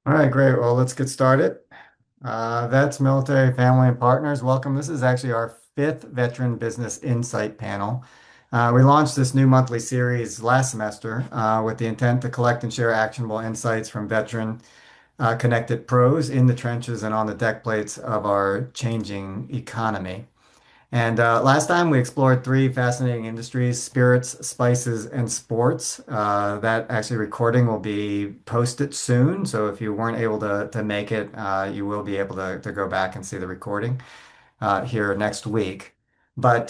All right, great. Well, let's get started. Vets, military, family, and partners, welcome. This is actually our fifth Veteran Business Insight panel. We launched this new monthly series last semester with the intent to collect and share actionable insights from veteran connected pros in the trenches and on the deck plates of our changing economy. And last time we explored three fascinating industries: spirits, spices, and sports. That actually recording will be posted soon. So if you weren't able to make it, you will be able to go back and see the recording here next week. But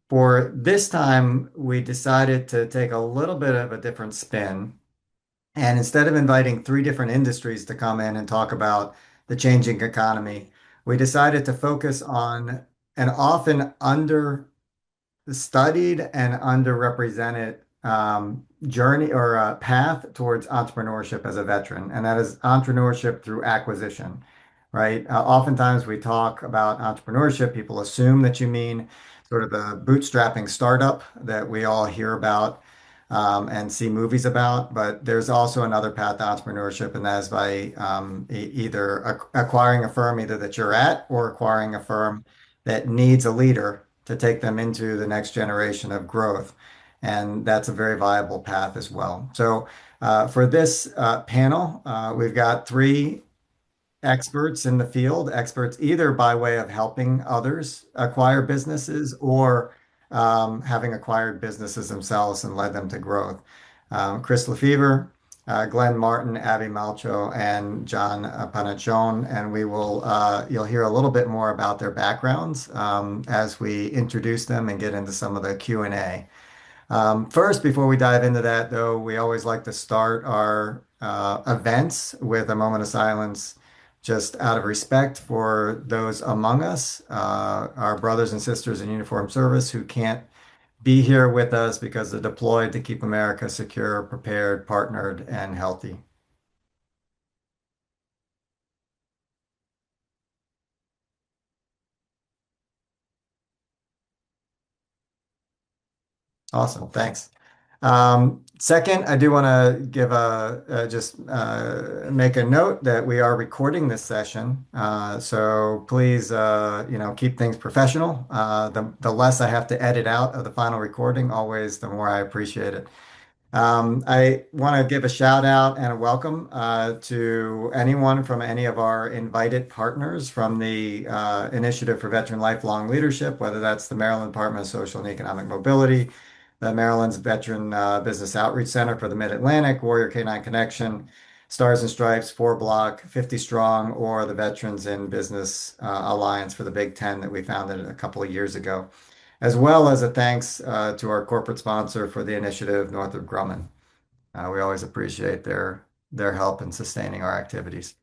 for this time, we decided to take a little bit of a different spin. And instead of inviting three different industries to come in and talk about the changing economy, we decided to focus on an often understudied and underrepresented journey or path towards entrepreneurship as a veteran, and that is entrepreneurship through acquisition, right? Oftentimes we talk about entrepreneurship, people assume that you mean sort of the bootstrapping startup that we all hear about and see movies about. But there's also another path to entrepreneurship, and that is by either acquiring a firm either that you're at or acquiring a firm that needs a leader to take them into the next generation of growth. And that's a very viable path as well. So for this panel, we've got three experts in the field, experts either by way of helping others acquire businesses or having acquired businesses themselves and led them to growth. Chris Lefevre, Glenn Martin, Abby Malcho, and John Panaccione, and you'll hear a little bit more about their backgrounds as we introduce them and get into some of the Q&A. First, before we dive into that, though, we always like to start our events with a moment of silence, just out of respect for those among us, our brothers and sisters in uniform service who can't be here with us because they're deployed to keep America secure, prepared, partnered, and healthy. Awesome. Thanks. Second, I do want to give just make a note that we are recording this session. So please, keep things professional. The less I have to edit out of the final recording, always the more I appreciate it. I want to give a shout out and a welcome to anyone from any of our invited partners from the Initiative for Veteran Lifelong Leadership, whether that's the Maryland Department of Social and Economic Mobility, the Maryland's Veteran Business Outreach Center for the Mid-Atlantic, Warrior Canine Connection, Stars and Stripes, 4 Block, 50 Strong, or the Veterans in Business Alliance for the Big Ten that we founded a couple of years ago, as well as a thanks to our corporate sponsor for the initiative, Northrop Grumman. We always appreciate their help in sustaining our activities.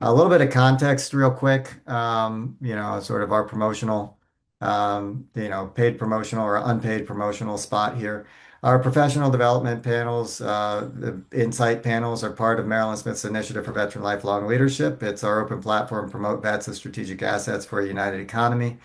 A little bit of context real quick, sort of our promotional, paid promotional or unpaid promotional spot here. Our professional development panels, the insight panels are part of Maryland Smith's Initiative for Veteran Lifelong Leadership. It's our open platform to promote vets as strategic assets for a united economy.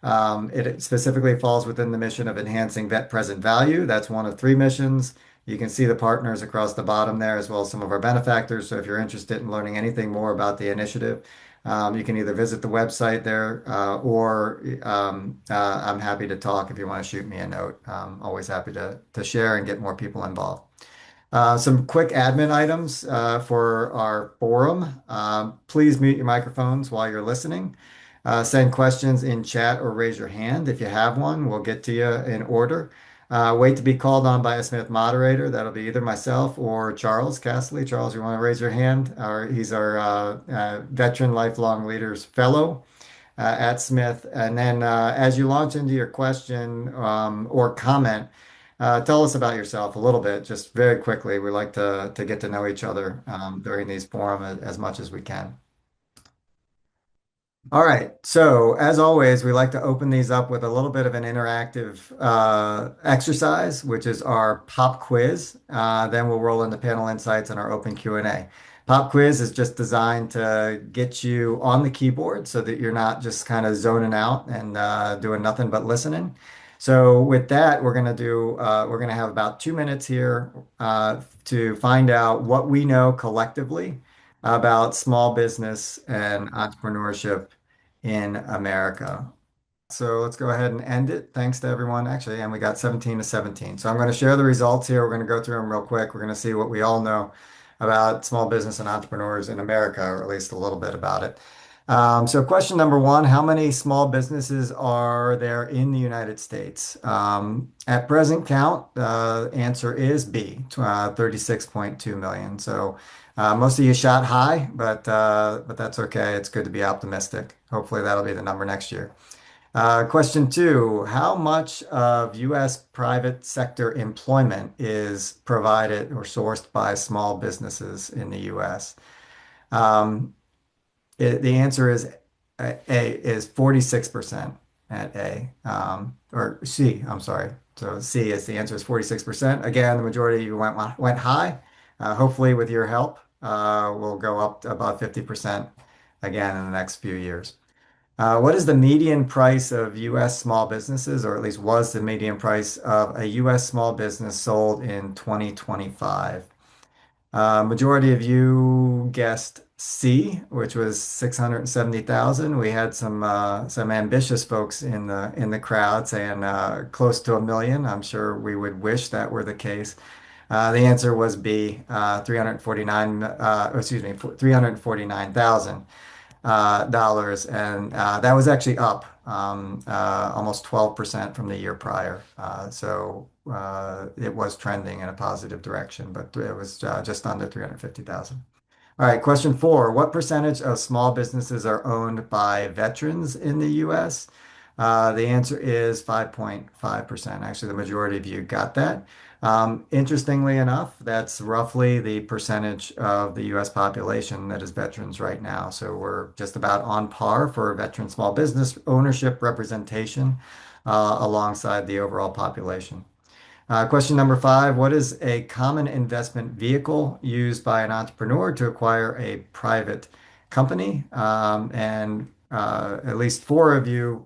It specifically falls within the mission of enhancing vet present value. That's one of three missions. You can see the partners across the bottom there, as well as some of our benefactors. So if you're interested in learning anything more about the initiative, you can either visit the website there or I'm happy to talk if you want to shoot me a note. Always happy to share and get more people involved. Some quick admin items for our forum. Please mute your microphones while you're listening. Send questions in chat or raise your hand if you have one. We'll get to you in order. Wait to be called on by a Smith moderator. That'll be either myself or Charles Castley. Charles, you want to raise your hand? He's our Veteran Lifelong Leaders Fellow at Smith. And then as you launch into your question or comment, tell us about yourself a little bit, just very quickly. We like to get to know each other during these forums as much as we can. All right. So as always, we like to open these up with a little bit of an interactive exercise, which is our pop quiz. Then we'll roll into panel insights and our open Q&A. Pop quiz is just designed to get you on the keyboard so that you're not just kind of zoning out and doing nothing but listening. So with that, we're gonna have about 2 minutes here to find out what we know collectively about small business and entrepreneurship in America. So let's go ahead and end it. Thanks to everyone, actually. And we got 17 to 17. So I'm going to share the results here. We're going to go through them real quick. We're going to see what we all know about small business and entrepreneurs in America, or at least a little bit about it. So question number one, how many small businesses are there in the United States? At present count, the answer is B, 36.2 million. So most of you shot high, but that's okay. It's good to be optimistic. Hopefully that'll be the number next year. Question two, how much of U.S. private sector employment is provided or sourced by small businesses in the U.S.? Um, the answer is A is 46% at A, or C, I'm sorry. So C is the answer is 46%. Again, the majority of you went high. Hopefully with your help, we'll go up to about 50% again in the next few years. What is the median price of U.S. small businesses, or at least was the median price of a U.S. small business sold in 2025? Majority of you guessed C, which was 670,000. We had some ambitious folks in the crowd saying close to a million. I'm sure we would wish that were the case. The answer was B, 349, excuse me, 349,000 dollars, and that was actually up almost 12% from the year prior. So it was trending in a positive direction, but it was just under 350,000. All right, question four. What percentage of small businesses are owned by veterans in the US? The answer is 5.5%. Actually, the majority of you got that. Interestingly enough, that's roughly the percentage of the US population that is veterans right now. So we're just about on par for veteran small business ownership representation alongside the overall population. Question number five, what is a common investment vehicle used by an entrepreneur to acquire a private company? And at least four of you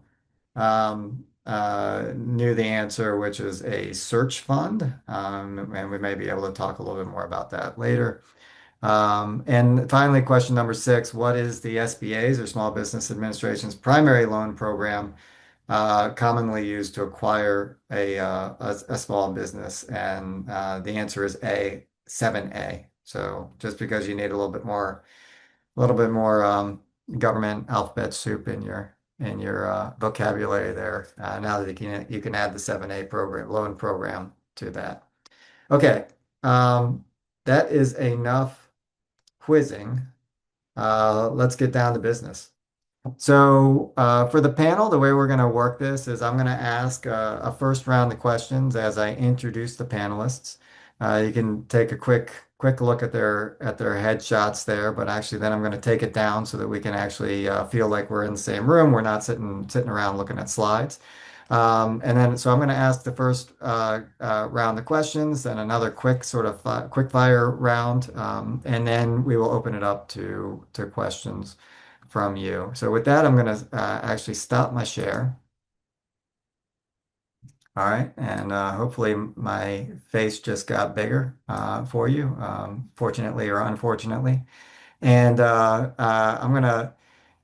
knew the answer, which is a search fund. And we may be able to talk a little bit more about that later. And finally, question number six, what is the SBA's or Small Business Administration's primary loan program commonly used to acquire a small business? And the answer is A, 7A. So just because you need a little bit more government alphabet soup in your vocabulary there, now that you can add the 7A program loan program to that. Okay, that is enough quizzing. Let's get down to business. So for the panel, the way we're going to work this is I'm going to ask a first round of questions as I introduce the panelists. You can take a quick look at their headshots there, but actually then I'm going to take it down so that we can actually feel like we're in the same room. We're not sitting around looking at slides. And then so I'm going to ask the first round of questions, then another quick sort of quick fire round, and then we will open it up to questions from you. So with that, I'm going to actually stop my share. All right, and hopefully my face just got bigger for you, fortunately or unfortunately. And I'm going to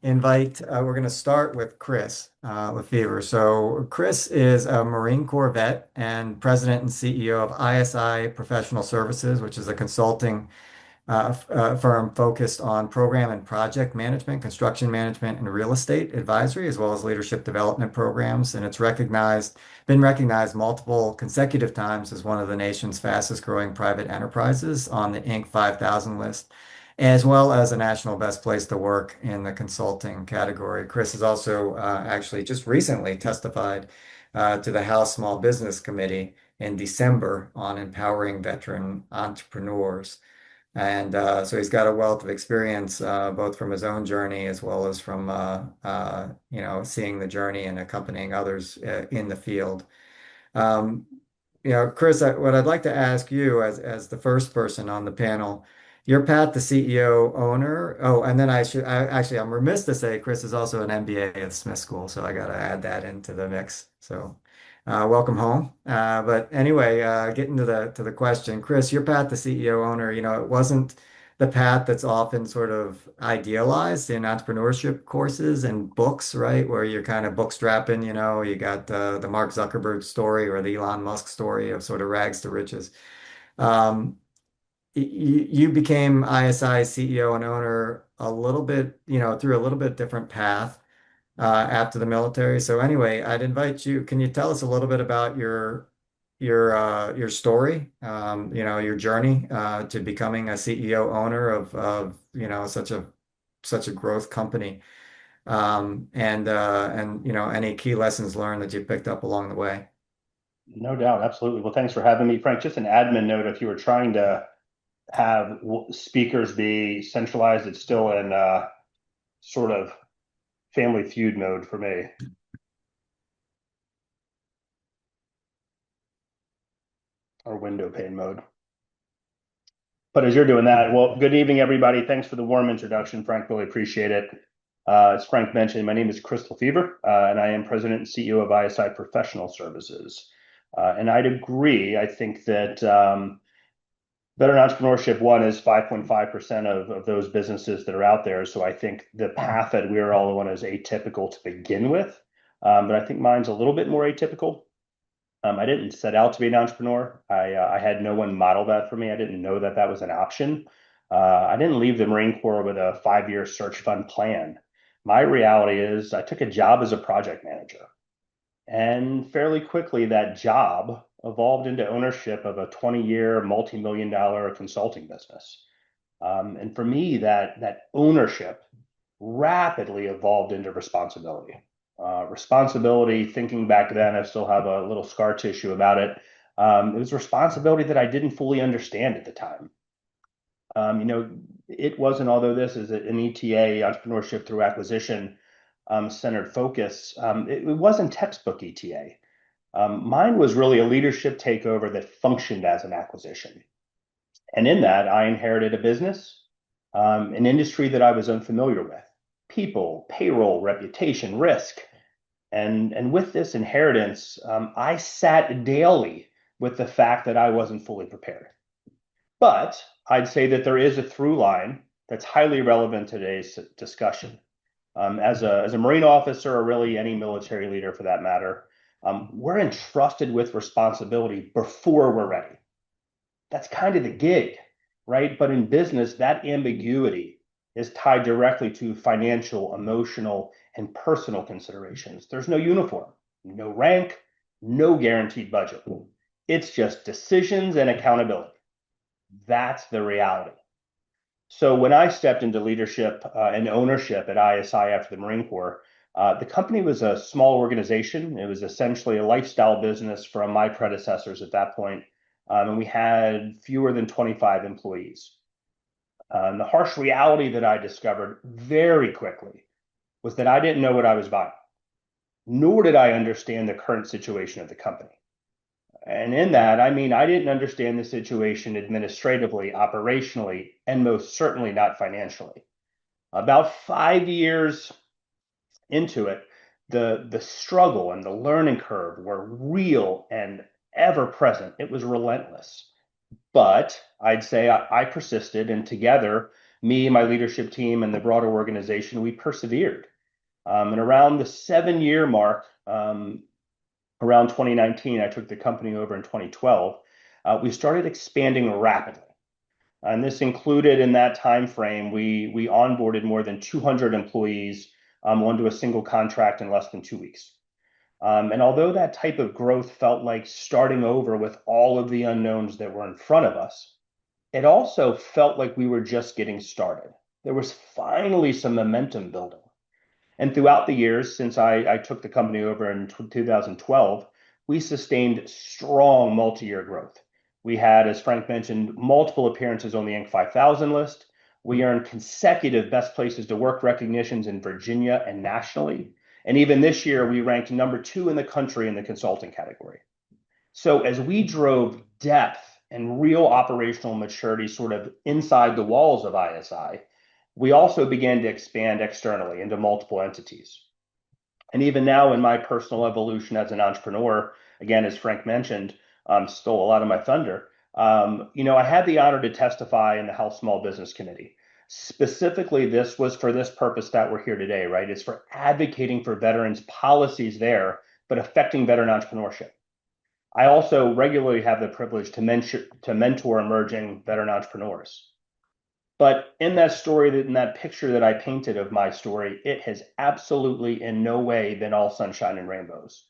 we're going to start with Chris Lefevre. So Chris is a Marine Corps vet and president and CEO of ISI Professional Services, which is a consulting firm focused on program and project management, construction management, and real estate advisory, as well as leadership development programs. And it's been recognized multiple consecutive times as one of the nation's fastest growing private enterprises on the Inc. 5000 list, as well as a national best place to work in the consulting category. Chris has also actually just recently testified to the House Small Business Committee in December on empowering veteran entrepreneurs. And so he's got a wealth of experience, both from his own journey as well as from seeing the journey and accompanying others in the field. Um, Chris, what I'd like to ask you as the first person on the panel, your path to CEO owner. Oh, and then I'm remiss to say Chris is also an MBA at Smith School, so I got to add that into the mix. So Welcome home. But anyway, getting to the question, Chris, your path to CEO owner, it wasn't the path that's often sort of idealized in entrepreneurship courses and books, right? Where you're kind of bookstrapping, you got the Mark Zuckerberg story or the Elon Musk story of sort of rags to riches. Um, you became ISI CEO and owner a little bit, through a little bit different path after the military. So anyway, I'd invite you. Can you tell us a little bit about your story, your journey to becoming a CEO owner of such a growth company, and any key lessons learned that you picked up along the way. No doubt, absolutely. Well, thanks for having me, Frank. Just an admin note, if you were trying to have speakers be centralized, it's still in sort of Family Feud mode for me, or window pane mode. But as you're doing that, well, good evening, everybody. Thanks for the warm introduction, Frank. Really appreciate it. As Frank mentioned, my name is Chris Lefevre, and I am President and CEO of ISI Professional Services. And I'd agree. I think that Veteran Entrepreneurship One is 5.5% of those businesses that are out there. So I think the path that we are all on is atypical to begin with. But I think mine's a little bit more atypical. I didn't set out to be an entrepreneur. I had no one model that for me. I didn't know that that was an option. I didn't leave the Marine Corps with a 5-year search fund plan. My reality is I took a job as a project manager. And fairly quickly, that job evolved into ownership of a 20-year, multi-million dollar consulting business. And for me, that ownership rapidly evolved into responsibility. Responsibility, thinking back then, I still have a little scar tissue about it. It was responsibility that I didn't fully understand at the time. It wasn't, although this is an ETA, entrepreneurship through acquisition centered focus, it wasn't textbook ETA. Mine was really a leadership takeover that functioned as an acquisition. And in that, I inherited a business, an industry that I was unfamiliar with, people, payroll, reputation, risk. And with this inheritance, I sat daily with the fact that I wasn't fully prepared. But I'd say that there is a through line that's highly relevant to today's discussion. As a Marine officer, or really any military leader for that matter, we're entrusted with responsibility before we're ready. That's kind of the gig, right? But in business, that ambiguity is tied directly to financial, emotional, and personal considerations. There's no uniform, no rank, no guaranteed budget. It's just decisions and accountability. That's the reality. So when I stepped into leadership and ownership at ISI after the Marine Corps, the company was a small organization. It was essentially a lifestyle business from my predecessors at that point, and we had fewer than 25 employees. And the harsh reality that I discovered very quickly was that I didn't know what I was buying, nor did I understand the current situation of the company. And in that, I mean, I didn't understand the situation administratively, operationally, and most certainly not financially. About 5 years into it, the struggle and the learning curve were real and ever present. It was relentless. But I'd say I persisted, and together, me, my leadership team, and the broader organization, we persevered. And around the 7-year mark, around 2019, I took the company over in 2012. We started expanding rapidly. And this included in that time frame, we onboarded more than 200 employees onto a single contract in less than 2 weeks. And although that type of growth felt like starting over with all of the unknowns that were in front of us, it also felt like we were just getting started. There was finally some momentum building. And throughout the years since I took the company over in 2012, we sustained strong multi-year growth. We had, as Frank mentioned, multiple appearances on the Inc. 5000 list. We earned consecutive best places to work recognitions in Virginia and nationally. And even this year, we ranked #2 in the country in the consulting category. So as we drove depth and real operational maturity sort of inside the walls of ISI, we also began to expand externally into multiple entities. And even now, in my personal evolution as an entrepreneur, again, as Frank mentioned, stole a lot of my thunder. I had the honor to testify in the House Small Business Committee. Specifically, this was for this purpose that we're here today, right? It's for advocating for veterans policies there, but affecting veteran entrepreneurship. I also regularly have the privilege to mentor emerging veteran entrepreneurs. But in that story, in that picture that I painted of my story, it has absolutely in no way been all sunshine and rainbows.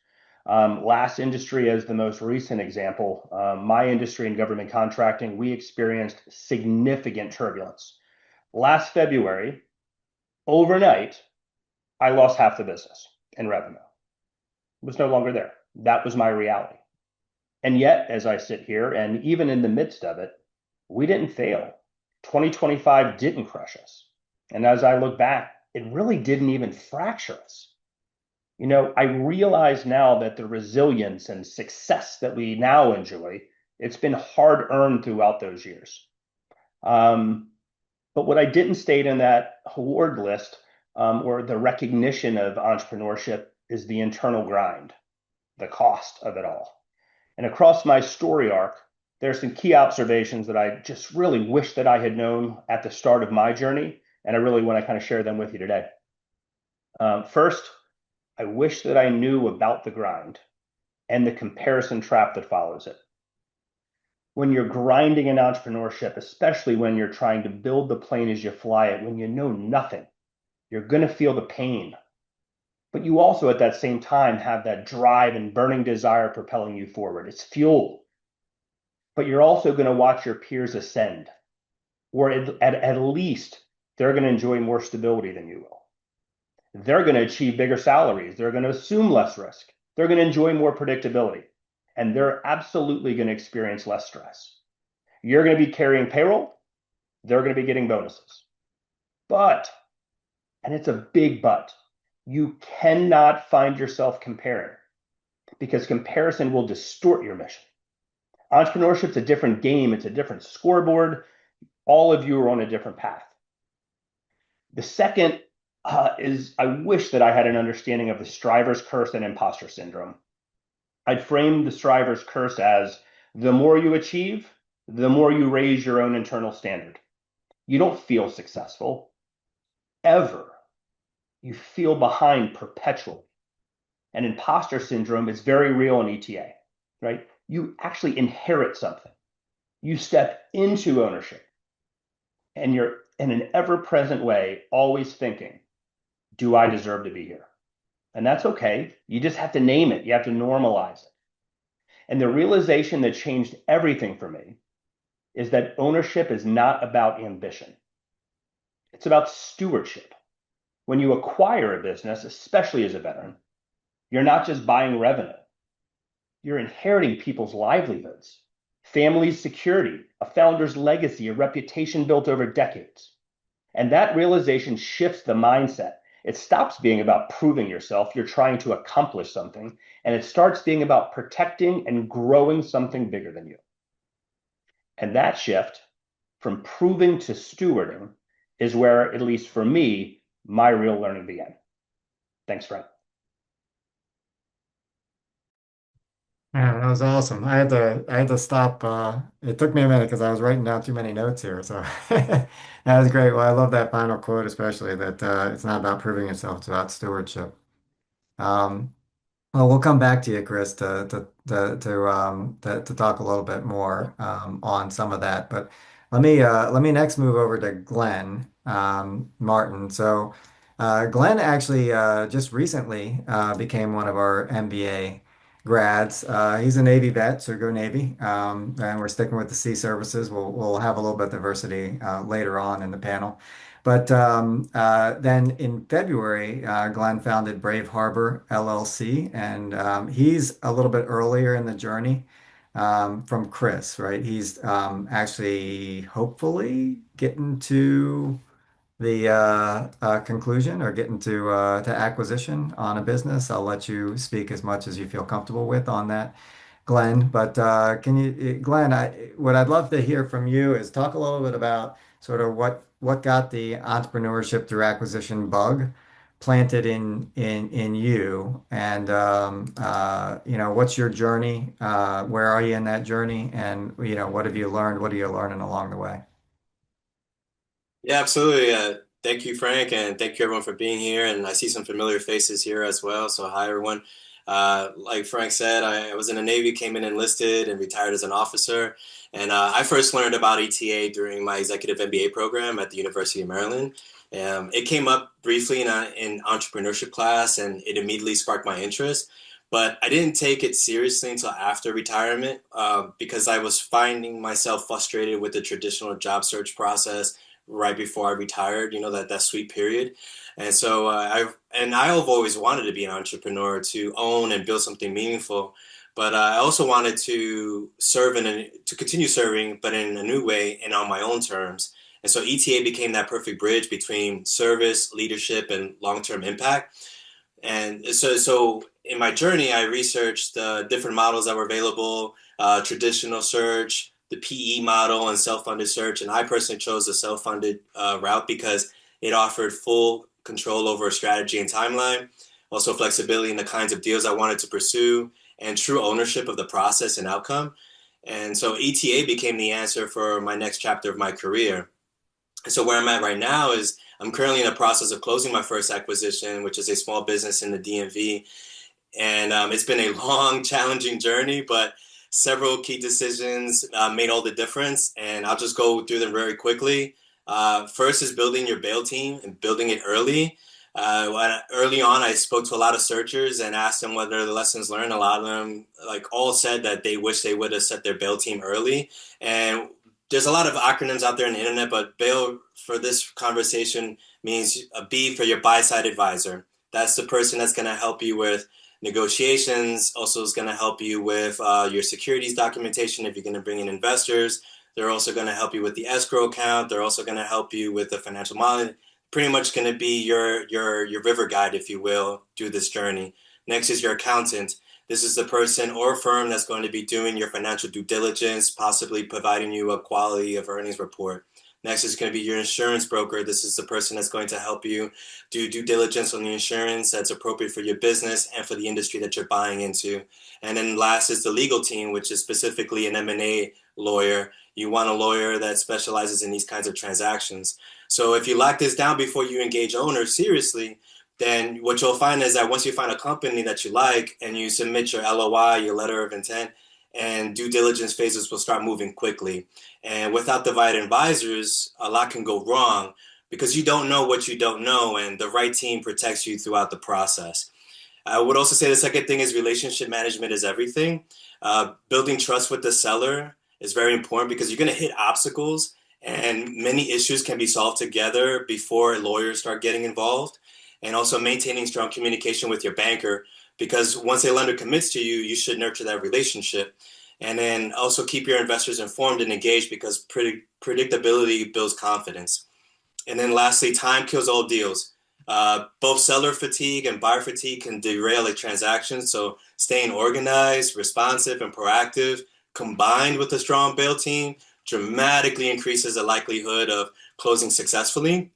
Last industry as the most recent example, my industry in government contracting, we experienced significant turbulence. Last February, overnight, I lost half the business in revenue. It was no longer there. That was my reality. And yet, as I sit here, and even in the midst of it, we didn't fail. 2025 didn't crush us. And as I look back, it really didn't even fracture us. I realize now that the resilience and success that we now enjoy, it's been hard earned throughout those years. But what I didn't state in that award list or the recognition of entrepreneurship is the internal grind, the cost of it all. And across my story arc, there's some key observations that I just really wish that I had known at the start of my journey, and I really want to kind of share them with you today. First, I wish that I knew about the grind and the comparison trap that follows it. When you're grinding in entrepreneurship, especially when you're trying to build the plane as you fly it, when you know nothing, you're going to feel the pain. But you also, at that same time, have that drive and burning desire propelling you forward. It's fuel. But you're also going to watch your peers ascend, or at least they're going to enjoy more stability than you will. They're going to achieve bigger salaries. They're going to assume less risk. They're going to enjoy more predictability. And they're absolutely going to experience less stress. You're going to be carrying payroll. They're going to be getting bonuses. But, and it's a big but, you cannot find yourself comparing because comparison will distort your mission. Entrepreneurship's a different game. It's a different scoreboard. All of you are on a different path. The second is I wish that I had an understanding of the striver's curse and imposter syndrome. I'd frame the striver's curse as the more you achieve, the more you raise your own internal standard. You don't feel successful ever. You feel behind perpetually. And imposter syndrome is very real in ETA, right? You actually inherit something. You step into ownership and you're in an ever-present way, always thinking, do I deserve to be here? And that's okay. You just have to name it. You have to normalize it. And the realization that changed everything for me is that ownership is not about ambition. It's about stewardship. When you acquire a business, especially as a veteran, you're not just buying revenue. You're inheriting people's livelihoods, family's security, a founder's legacy, a reputation built over decades. And that realization shifts the mindset. It stops being about proving yourself. You're trying to accomplish something, and it starts being about protecting and growing something bigger than you. And that shift from proving to stewarding is where, at least for me, my real learning began. Thanks, Frank. Yeah, that was awesome. I had to stop. It took me a minute because I was writing down too many notes here. So that was great. Well, I love that final quote, especially that it's not about proving yourself, it's about stewardship. Um, well, we'll come back to you, Chris, to talk a little bit more on some of that. But let me next move over to Glenn Martin. So Glenn actually just recently became one of our MBA grads. He's a Navy vet, so go Navy. And we're sticking with the sea services. We'll have a little bit of diversity later on in the panel. But then in February, Glenn founded Brave Harbor LLC, and he's a little bit earlier in the journey from Chris, right? He's actually hopefully getting to the conclusion or getting to acquisition on a business. I'll let you speak as much as you feel comfortable with on that, Glenn. But Glenn, what I'd love to hear from you is talk a little bit about sort of what got the entrepreneurship through acquisition bug planted in you. And what's your journey? Where are you in that journey? And what have you learned? What are you learning along the way? Yeah, absolutely. Thank you, Frank, and thank you everyone for being here. And I see some familiar faces here as well. So hi, everyone. Like Frank said, I was in the Navy, came in enlisted, and retired as an officer. And I first learned about ETA during my executive MBA program at the University of Maryland. It came up briefly in entrepreneurship class, and it immediately sparked my interest. But I didn't take it seriously until after retirement because I was finding myself frustrated with the traditional job search process right before I retired, that sweet period. And so I've always wanted to be an entrepreneur, to own and build something meaningful. But I also wanted to to continue serving, but in a new way and on my own terms. And so ETA became that perfect bridge between service, leadership, and long-term impact. And so in my journey, I researched different models that were available, traditional search, the PE model, and self-funded search. And I personally chose the self-funded route because it offered full control over strategy and timeline, also flexibility in the kinds of deals I wanted to pursue, and true ownership of the process and outcome. And so ETA became the answer for my next chapter of my career. So where I'm at right now is I'm currently in the process of closing my first acquisition, which is a small business in the DMV. And it's been a long, challenging journey, but several key decisions made all the difference. And I'll just go through them very quickly. First is building your bail team and building it early. Early on, I spoke to a lot of searchers and asked them what are the lessons learned. A lot of them, like, all said that they wish they would have set their bail team early. And there's a lot of acronyms out there on the internet, but bail for this conversation means a B for your buy side advisor. That's the person that's going to help you with negotiations, also is going to help you with your securities documentation if you're going to bring in investors. They're also going to help you with the escrow account. They're also going to help you with the financial modeling. Pretty much going to be your river guide, if you will, through this journey. Next is your accountant. This is the person or firm that's going to be doing your financial due diligence, possibly providing you a quality of earnings report. Next is going to be your insurance broker. This is the person that's going to help you do due diligence on the insurance that's appropriate for your business and for the industry that you're buying into. And then last is the legal team, which is specifically an M&A lawyer. You want a lawyer that specializes in these kinds of transactions. So if you lock this down before you engage owners seriously, then what you'll find is that once you find a company that you like and you submit your LOI, your letter of intent, and due diligence phases will start moving quickly. And without the right advisors, a lot can go wrong because you don't know what you don't know, and the right team protects you throughout the process. I would also say the second thing is relationship management is everything. Building trust with the seller is very important because you're going to hit obstacles, and many issues can be solved together before lawyers start getting involved. And also maintaining strong communication with your banker because once a lender commits to you, you should nurture that relationship. And then also keep your investors informed and engaged because predictability builds confidence. And then lastly, time kills all deals. Both seller fatigue and buyer fatigue can derail a transaction. So staying organized, responsive, and proactive, combined with a strong bail team, dramatically increases the likelihood of closing successfully.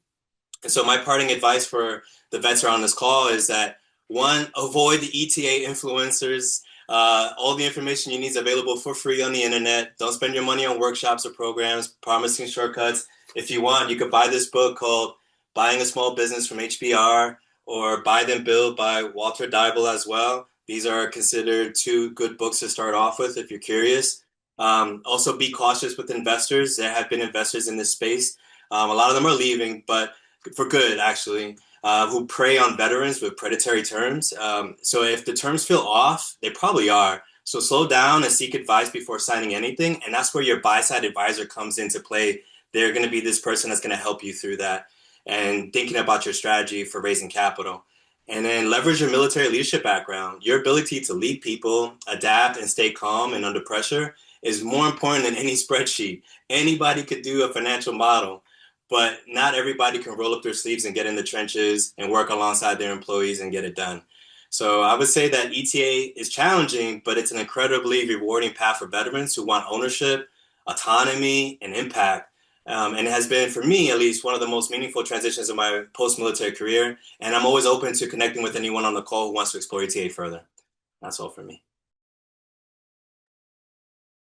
And so my parting advice for the vets who are on this call is that one, avoid the ETA influencers. All the information you need is available for free on the internet. Don't spend your money on workshops or programs promising shortcuts. If you want, you could buy this book called Buying a Small Business from HBR or Buy Then Build by Walter Deibel as well. These are considered two good books to start off with if you're curious. Also, be cautious with investors. There have been investors in this space. A lot of them are leaving, but for good, actually, who prey on veterans with predatory terms. So if the terms feel off, they probably are. So slow down and seek advice before signing anything. And that's where your buy-side advisor comes into play. They're going to be this person that's going to help you through that and thinking about your strategy for raising capital. And then leverage your military leadership background. Your ability to lead people, adapt, and stay calm and under pressure is more important than any spreadsheet. Anybody could do a financial model, but not everybody can roll up their sleeves and get in the trenches and work alongside their employees and get it done. So I would say that ETA is challenging, but it's an incredibly rewarding path for veterans who want ownership, autonomy, and impact. And it has been, for me at least, one of the most meaningful transitions in my post-military career. And I'm always open to connecting with anyone on the call who wants to explore ETA further. That's all for me.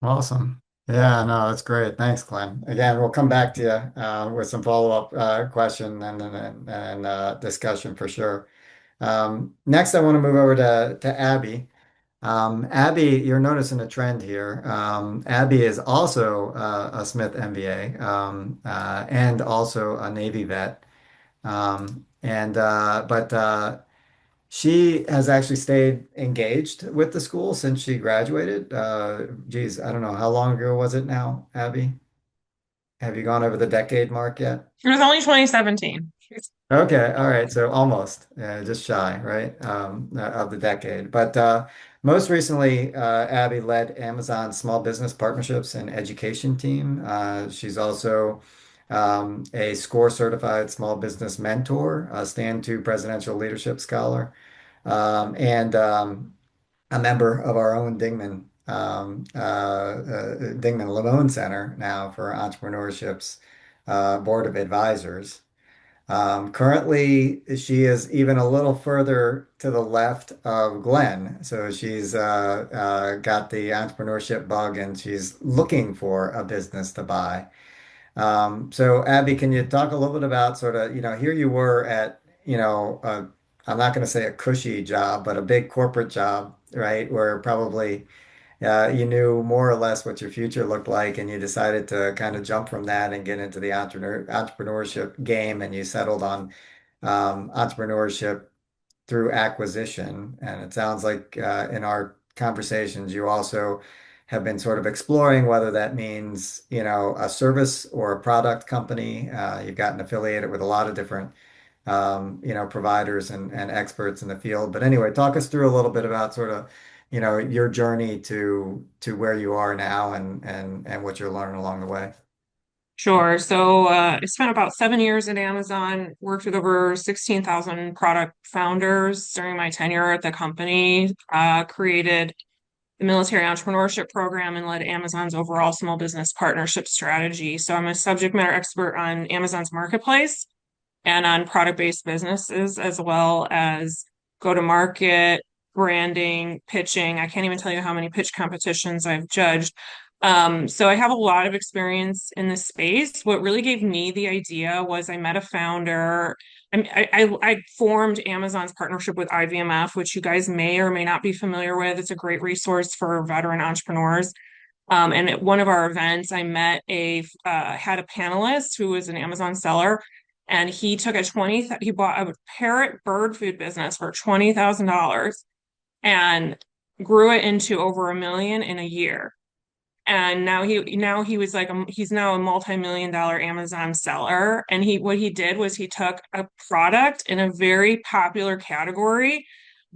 Awesome. Yeah, no, that's great. Thanks, Glenn. Again, we'll come back to you with some follow-up question and discussion for sure. Next, I want to move over to Abby. Abby, you're noticing a trend here. Abby is also a Smith MBA and also a Navy vet. But she has actually stayed engaged with the school since she graduated. Geez, I don't know. How long ago was it now, Abby? Have you gone over the decade mark yet? It was only 2017. Okay, all right. So almost, just shy, right, of the decade. But most recently, Abby led Amazon's small business partnerships and education team. She's also a SCORE certified small business mentor, a Stand to Presidential Leadership Scholar, and a member of our own Dingman Lamone Center now for Entrepreneurship's Board of Advisors. Currently, she is even a little further to the left of Glenn. So she's got the entrepreneurship bug and she's looking for a business to buy. So Abby, can you talk a little bit about sort of, here you were at, I'm not going to say a cushy job, but a big corporate job, right? Where probably you knew more or less what your future looked like, and you decided to kind of jump from that and get into the entrepreneurship game, and you settled on entrepreneurship through acquisition. And it sounds like in our conversations, you also have been sort of exploring whether that means, a service or a product company. You've gotten affiliated with a lot of different providers and experts in the field. But anyway, talk us through a little bit about sort of, your journey to where you are now and what you're learning along the way. Sure. So I spent about 7 years at Amazon, worked with over 16,000 product founders during my tenure at the company, created the military entrepreneurship program, and led Amazon's overall small business partnership strategy. So I'm a subject matter expert on Amazon's marketplace and on product-based businesses, as well as go-to-market, branding, pitching. I can't even tell you how many pitch competitions I've judged. So I have a lot of experience in this space. What really gave me the idea was I met a founder. I formed Amazon's partnership with IVMF, which you guys may or may not be familiar with. It's a great resource for veteran entrepreneurs. And at one of our events, I met had a panelist who was an Amazon seller, and he bought a parrot bird food business for $20,000 and grew it into over 1 million in a year. And now he was like he's now a multi-million-dollar Amazon seller. And what he did was he took a product in a very popular category,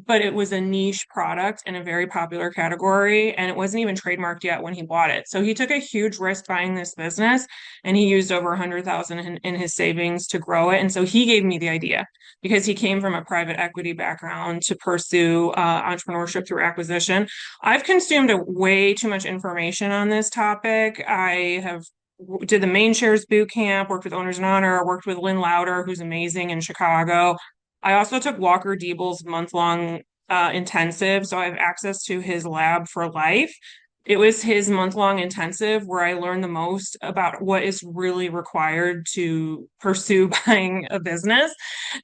but it was a niche product in a very popular category, and it wasn't even trademarked yet when he bought it. So he took a huge risk buying this business, and he used over 100,000 in his savings to grow it. And so he gave me the idea because he came from a private equity background to pursue entrepreneurship through acquisition. I've consumed way too much information on this topic. I have did the Main Shares boot camp, worked with Owners in Honor, worked with Lynn Lauder, who's amazing in Chicago. I also took Walker Diebel's month-long intensive, so I have access to his lab for life. It was his month-long intensive where I learned the most about what is really required to pursue buying a business.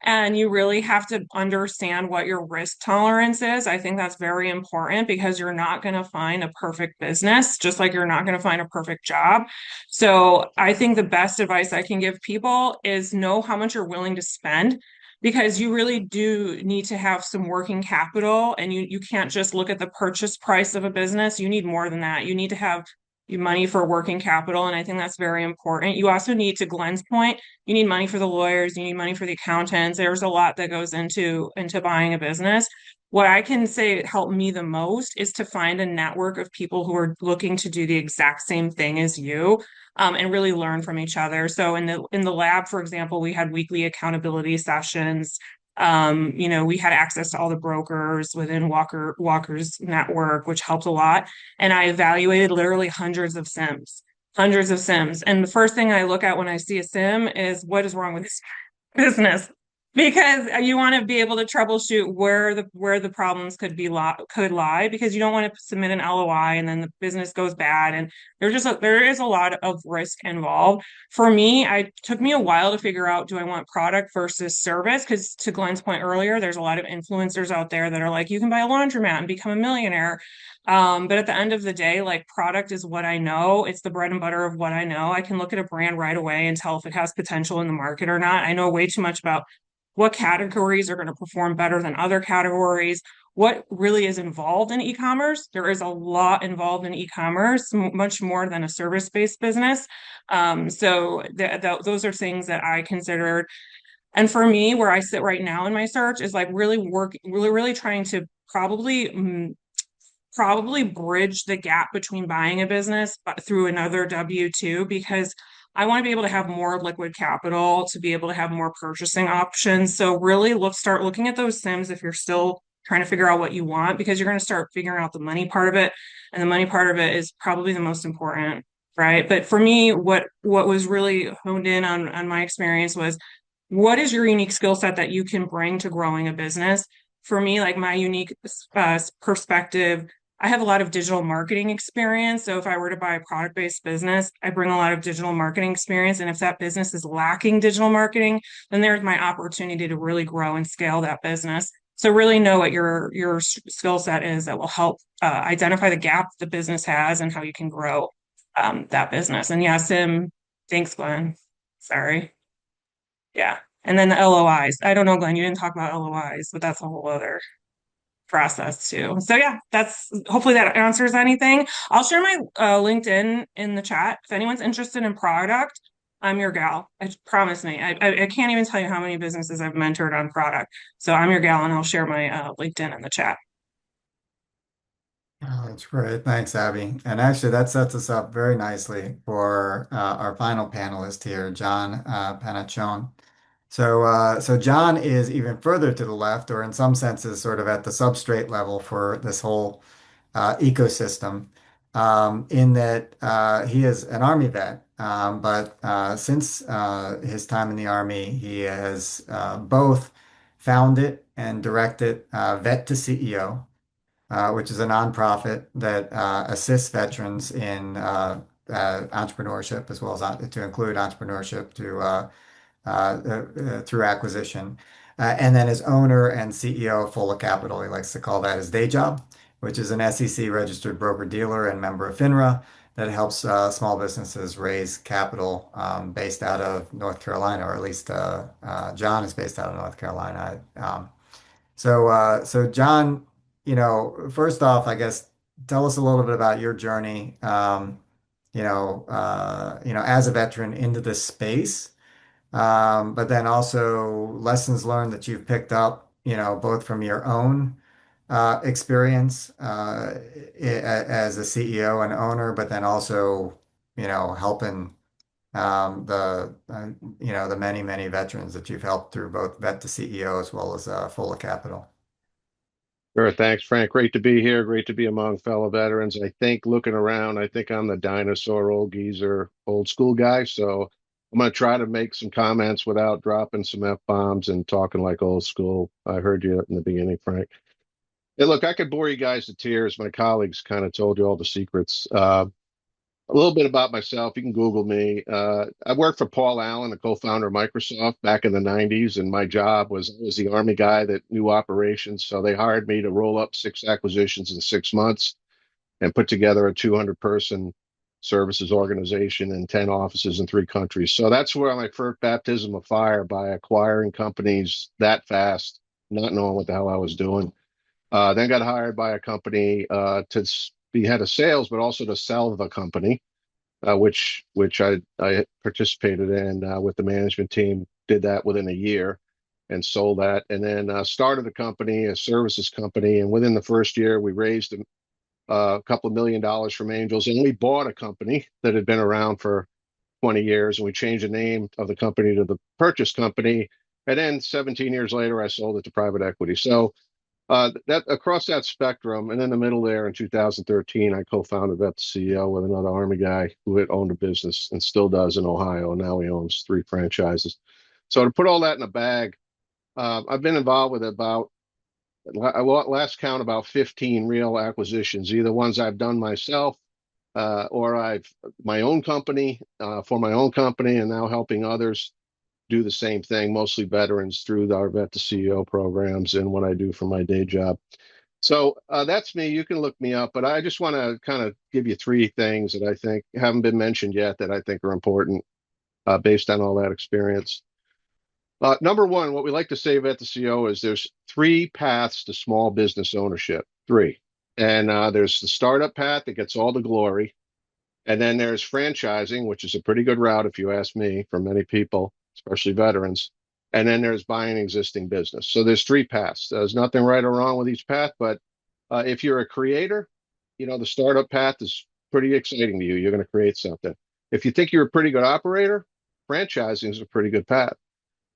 And you really have to understand what your risk tolerance is. I think that's very important because you're not going to find a perfect business, just like you're not going to find a perfect job. So I think the best advice I can give people is know how much you're willing to spend, because you really do need to have some working capital, and you can't just look at the purchase price of a business. You need more than that. You need to have money for working capital, and I think that's very important. You also need, to Glenn's point, you need money for the lawyers, you need money for the accountants. There's a lot that goes into buying a business. What I can say helped me the most is to find a network of people who are looking to do the exact same thing as you, and really learn from each other. So in the lab, for example, we had weekly accountability sessions. We had access to all the brokers within Walker's network, which helped a lot. And I evaluated literally hundreds of CIMs hundreds of SIMs. And the first thing I look at when I see a SIM is what is wrong with this business, because you want to be able to troubleshoot where the problems could lie, because you don't want to submit an LOI and then the business goes bad, and there is a lot of risk involved. For me, it took me a while to figure out, do I want product versus service? Because to Glenn's point earlier, there's a lot of influencers out there that are like, you can buy a laundromat and become a millionaire. But at the end of the day, like, product is what I know. It's the bread and butter of what I know. I can look at a brand right away and tell if it has potential in the market or not. I know way too much about what categories are going to perform better than other categories, what really is involved in e-commerce. There is a lot involved in e-commerce, much more than a service-based business. So those are things that I considered. And for me, where I sit right now in my search is like really trying to probably bridge the gap between buying a business through another W-2, because I want to be able to have more liquid capital to be able to have more purchasing options. So really start looking at those SIMs if you're still trying to figure out what you want, because you're going to start figuring out the money part of it. And the money part of it is probably the most important, right? But for me, what was really honed in on my experience was, what is your unique skill set that you can bring to growing a business? For me, like, my unique perspective, I have a lot of digital marketing experience. So if I were to buy a product-based business, I bring a lot of digital marketing experience. And if that business is lacking digital marketing, then there's my opportunity to really grow and scale that business. So really know what your skill set is that will help identify the gap the business has and how you can grow that business. And yeah, Sim, thanks, Glenn. Sorry. Yeah. And then the LOIs. I don't know, Glenn, you didn't talk about LOIs, but that's a whole other process too. So yeah, that's, hopefully that answers anything. I'll share my LinkedIn in the chat. If anyone's interested in product, I'm your gal. Promise me. I can't even tell you how many businesses I've mentored on product. So I'm your gal, and I'll share my LinkedIn in the chat. Oh, that's great. Thanks, Abby. And actually, that sets us up very nicely for our final panelist here, John Panaccione. So John is even further to the left, or in some senses, sort of at the substrate level for this whole ecosystem, in that he is an Army vet. But since his time in the Army, he has both founded and directed Vet to CEO, which is a nonprofit that assists veterans in entrepreneurship, as well as to include entrepreneurship through acquisition. And then as owner and CEO of Fulla Capital, he likes to call that his day job, which is an SEC registered broker dealer and member of FINRA that helps small businesses raise capital based out of North Carolina, or at least John is based out of North Carolina. So John, first off, I guess tell us a little bit about your journey, as a veteran into this space, but then also lessons learned that you've picked up, both from your own experience as a CEO and owner, but then also, helping the many, many veterans that you've helped through both Vet to CEO as well as Fulla Capital. Sure. Thanks, Frank. Great to be here. Great to be among fellow veterans. I think looking around, I think I'm the dinosaur, old geezer, old school guy. So I'm going to try to make some comments without dropping some F-bombs and talking like old school. I heard you in the beginning, Frank. Hey, look, I could bore you guys to tears. My colleagues kind of told you all the secrets. A little bit about myself. You can Google me. I worked for Paul Allen, the co-founder of Microsoft, back in the 90s, and my job was the Army guy that knew operations. So they hired me to roll up 6 acquisitions in 6 months and put together a 200-person services organization in 10 offices in 3 countries. So that's where my first baptism of fire, by acquiring companies that fast, not knowing what the hell I was doing. Then got hired by a company to be head of sales, but also to sell the company, which I participated in with the management team. Did that within a year and sold that, and then started a company, a services company. And within the first year, we raised a couple of $1 million from angels, and we bought a company that had been around for 20 years, and we changed the name of the company to the Purchase Company. And then 17 years later, I sold it to private equity. So That across that spectrum, and in the middle there in 2013, I co-founded Vet CEO with another Army guy who had owned a business and still does in Ohio. And now he owns 3 franchises. So to put all that in a bag, I've been involved with about last count about 15 real acquisitions, either ones I've done myself or I've my own company for my own company, and now helping others do the same thing, mostly veterans through our Vet to CEO programs and what I do for my day job. So that's me. You can look me up, but I just want to kind of give you 3 things that I think haven't been mentioned yet that I think are important based on all that experience. Number one, what we like to say at the CO is there's 3 paths to small business ownership. 3. And there's the startup path that gets all the glory. And then there's franchising, which is a pretty good route, if you ask me, for many people, especially veterans. And then there's buying existing business. So there's 3 paths. There's nothing right or wrong with each path, but if you're a creator, the startup path is pretty exciting to you. You're going to create something. If you think you're a pretty good operator, franchising is a pretty good path.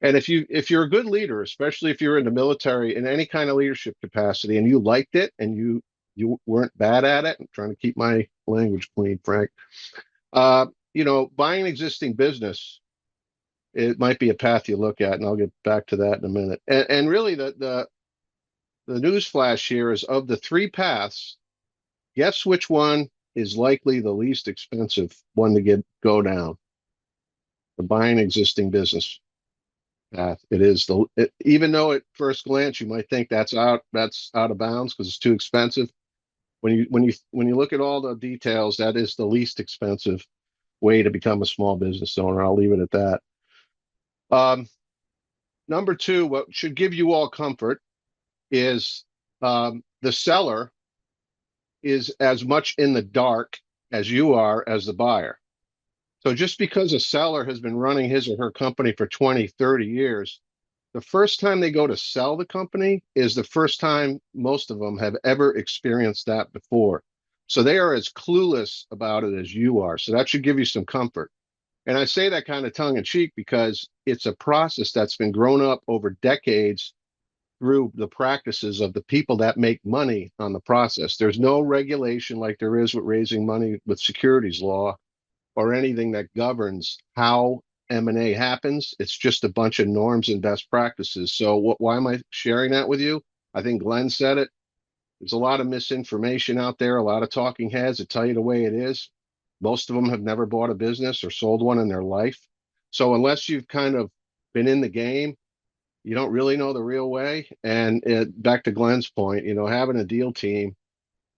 And if you're a good leader, especially if you're in the military in any kind of leadership capacity and you liked it and you weren't bad at it, I'm trying to keep my language clean, Frank. Buying existing business, it might be a path you look at, and I'll get back to that in a minute. And really the news flash here is of the 3 paths, guess which one is likely the least expensive one to go down? The buying existing business path. It is even though at first glance you might think that's out of bounds because it's too expensive. When you look at all the details, that is the least expensive way to become a small business owner. I'll leave it at that. Number 2, what should give you all comfort is the seller is as much in the dark as you are as the buyer. So just because a seller has been running his or her company for 20, 30 years, the first time they go to sell the company is the first time most of them have ever experienced that before. So they are as clueless about it as you are. So that should give you some comfort. And I say that kind of tongue in cheek because it's a process that's been grown up over decades through the practices of the people that make money on the process. There's no regulation like there is with raising money with securities law or anything that governs how M&A happens. It's just a bunch of norms and best practices. So why am I sharing that with you? I think Glenn said it. There's a lot of misinformation out there, a lot of talking heads that tell you the way it is. Most of them have never bought a business or sold one in their life. So unless you've kind of been in the game, you don't really know the real way. And back to Glenn's point, having a deal team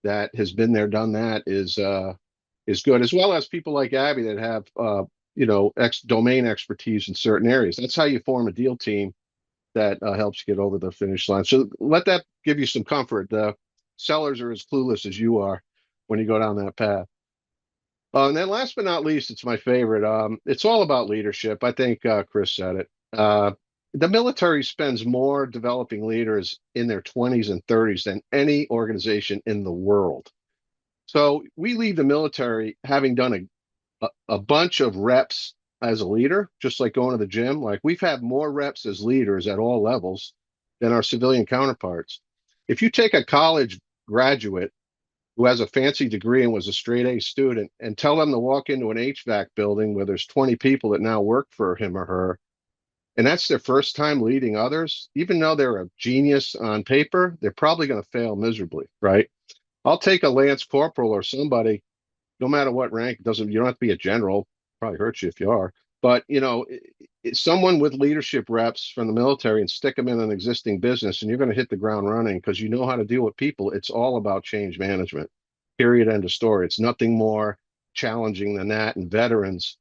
that has been there, done that is good, as well as people like Abby that have domain expertise in certain areas. That's how you form a deal team that helps you get over the finish line. So let that give you some comfort. The sellers are as clueless as you are when you go down that path. And then last but not least, it's my favorite. It's all about leadership. I think Chris said it. The military spends more developing leaders in their 20s and 30s than any organization in the world. So we leave the military having done a bunch of reps as a leader, just like going to the gym. Like we've had more reps as leaders at all levels than our civilian counterparts. If you take a college graduate who has a fancy degree and was a straight A student and tell them to walk into an HVAC building where there's 20 people that now work for him or her, and that's their first time leading others, even though they're a genius on paper, they're probably going to fail miserably, right? I'll take a Lance Corporal or somebody, no matter what rank. You don't have to be a general. Probably hurts you if you are. But someone with leadership reps from the military and stick them in an existing business, and you're going to hit the ground running because you know how to deal with people. It's all about change management. Period. End of story. It's nothing more challenging than that. And veterans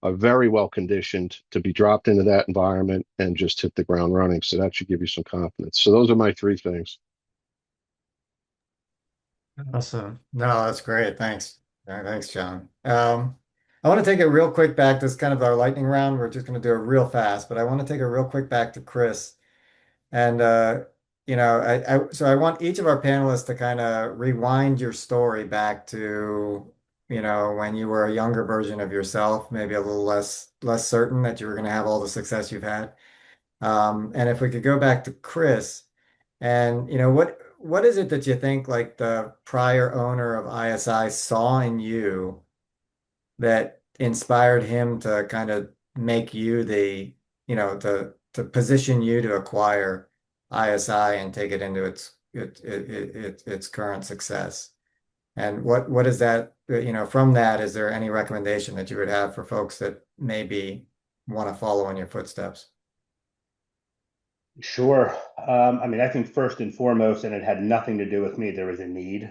are very well conditioned to be dropped into that environment and just hit the ground running. So that should give you some confidence. So those are my 3 things. Awesome. No, that's great. Thanks. Thanks, John. I want to take it real quick back. This is kind of our lightning round. We're just going to do it real fast, but I want to take it real quick back to Chris. And so I want each of our panelists to kind of rewind your story back to, when you were a younger version of yourself, maybe a little less certain that you were going to have all the success you've had. And if we could go back to Chris. And what is it that you think like the prior owner of ISI saw in you that inspired him to kind of make you to position you to acquire ISI and take it into its current success? And what is that, from that, is there any recommendation that you would have for folks that maybe want to follow in your footsteps? Sure. I mean, I think first and foremost, and it had nothing to do with me, there was a need,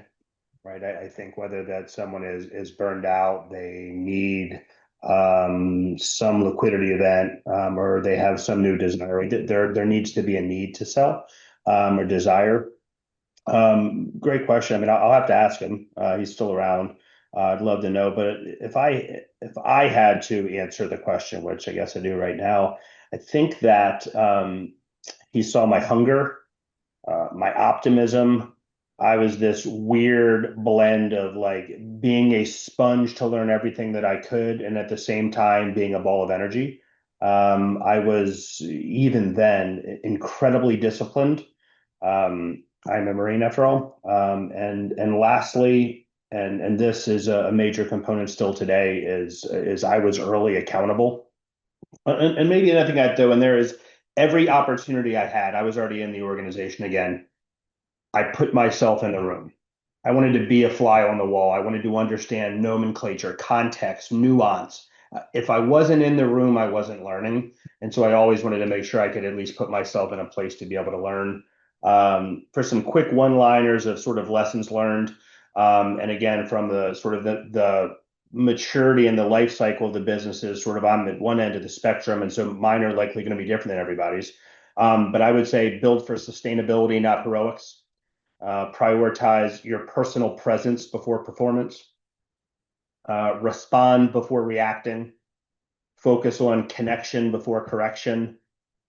right? I think whether that someone is burned out, they need some liquidity event, or they have some new desire. Right? There needs to be a need to sell, or desire. Great question. I mean, I'll have to ask him. He's still around. I'd love to know. But if I had to answer the question, which I guess I do right now, I think that he saw my hunger, my optimism. I was this weird blend of like being a sponge to learn everything that I could, and at the same time being a ball of energy. I was even then incredibly disciplined. I'm a Marine after all. And lastly, and this is a major component still today, is I was early accountable. And maybe another thing I'd throw in there is every opportunity I had, I was already in the organization again. I put myself in the room. I wanted to be a fly on the wall. I wanted to understand nomenclature, context, nuance. If I wasn't in the room, I wasn't learning. And so I always wanted to make sure I could at least put myself in a place to be able to learn. For some quick one-liners of sort of lessons learned, and again, from the sort of the maturity and the life cycle of the businesses, sort of on the one end of the spectrum, and so mine are likely going to be different than everybody's. But I would say build for sustainability, not heroics. Prioritize your personal presence before performance. Respond before reacting. Focus on connection before correction,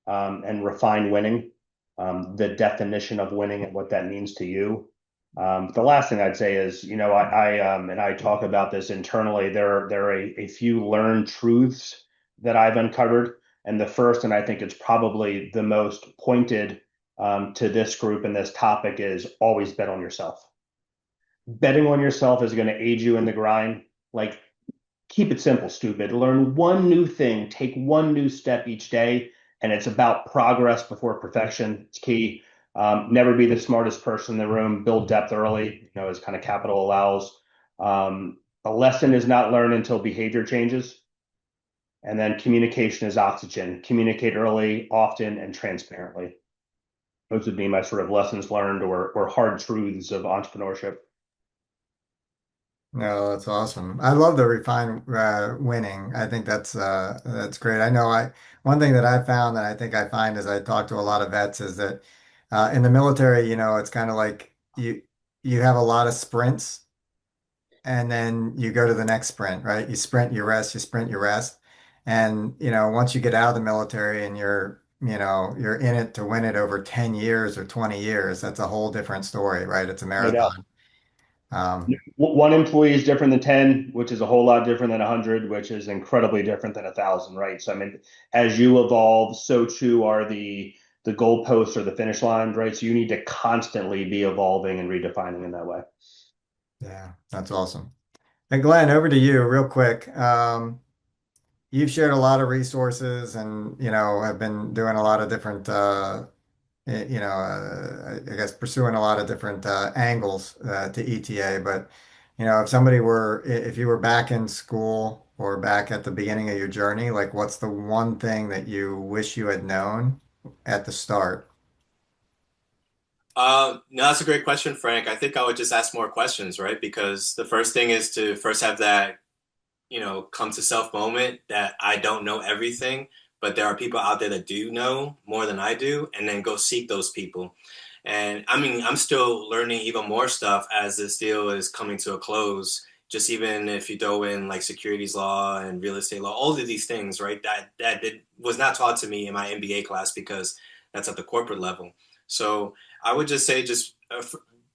and refine winning, the definition of winning and what that means to you. The last thing I'd say is, and I talk about this internally. There are a few learned truths that I've uncovered, and the first, and I think it's probably the most pointed to this group and this topic, is always bet on yourself. Betting on yourself is going to aid you in the grind. Like, keep it simple, stupid. Learn one new thing, take one new step each day, and it's about progress before perfection. It's key. Never be the smartest person in the room. Build depth early, as kind of capital allows. A lesson is not learned until behavior changes. And then communication is oxygen. Communicate early, often, and transparently. Those would be my sort of lessons learned or hard truths of entrepreneurship. No, that's awesome. I love the refine winning. I think that's great. I know I one thing that I found that I think I find as I talk to a lot of vets is that in the military, it's kind of like you have a lot of sprints and then you go to the next sprint, right? You sprint, you rest, you sprint, you rest. And once you get out of the military and you're in it to win it over 10 years or 20 years, that's a whole different story, right? It's a No doubt. marathon. Um, One employee is different than 10, which is a whole lot different than 100, which is incredibly different than 1,000, right? So, I mean, as you evolve, so too are the goalposts or the finish line, right? So you need to constantly be evolving and redefining in that way. yeah, that's awesome. And Glenn, over to you real quick. You've shared a lot of resources and, have been doing a lot of different, I guess pursuing a lot of different angles to ETA. But, if you were back in school or back at the beginning of your journey, like what's the one thing that you wish you had known at the start? No, that's a great question, Frank. I think I would just ask more questions, right? Because the first thing is to first have that, come to self moment that I don't know everything, but there are people out there that do know more than I do, and then go seek those people. And I mean, I'm still learning even more stuff as this deal is coming to a close. Just even if you throw in like securities law and real estate law, all of these things, right? Was not taught to me in my MBA class because that's at the corporate level. So I would just say, just